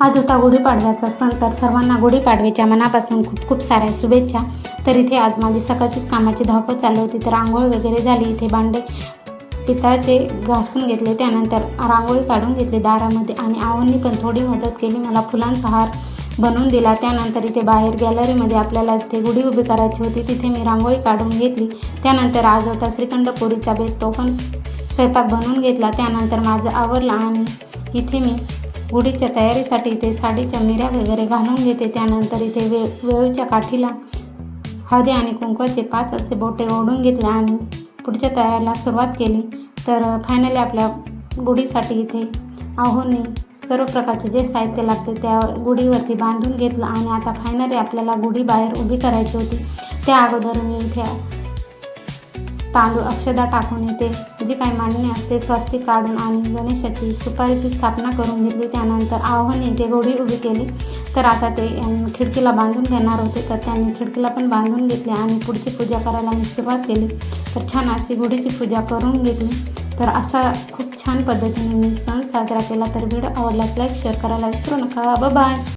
आज होता गुढीपाडव्याचा सण, तर सर्वांना गुढीपाडव्याच्या मनापासून खूप खूप साऱ्या शुभेच्छा. तर इथे आज माझी सकाळचीच कामाची धावपळ चालू होती. तर आंघोळ वगैरे झाली. इथे भांडे पितळाचे घासून घेतले, त्यानंतर रांगोळी काढून घेतली दारामध्ये आणि आहोंनी पण थोडी मदत केली, मला फुलांचा हार बनवून दिला. त्यानंतर इथे बाहेर गॅलरीमध्ये आपल्याला इथे गुढी उभी करायची होती, तिथे मी रांगोळी काढून घेतली. त्यानंतर आज होता श्रीखंड पुरीचा बेत, तो पण स्वयंपाक बनवून घेतला. त्यानंतर माझं आवरलं आणि इथे मी गुढीच्या तयारीसाठी इथे साडीच्या मिऱ्या वगैरे घालून घेते. त्यानंतर इथे वेळूच्या काठीला हळदी आणि कुंकवाचे 5 असे बोटे ओढून घेतले आणि पुढच्या तयारीला सुरुवात केली. तर फायनली आपल्या गुढीसाठी इथे आहोंनी सर्व प्रकारचे जे साहित्य लागते त्या गुढीवरती बांधून घेतलं आणि आता फायनली आपल्याला गुढी बाहेर उभी करायची होती. त्या अगोदर मी इथे तांदूळ अक्षदा टाकून इथे जी काही मांडणी असते स्वस्तिक काढून आणि गणेशाची सुपारीची स्थापना करून घेतली. त्यानंतर आहोंनी इथे गुढी उभी केली. तर आता ते खिडकीला बांधून घेणार होते, तर त्यांनी खिडकीला पण बांधून घेतली आणि पुढची पूजा करायला मी सुरुवात केली. तर छान अशी गुढीची पूजा करून घेतली. तर असा खूप छान पद्धतीने मी सण साजरा केला. तर व्हिडिओ आवडल्यास लाईक शेअर करायला विसरू नका. बाय.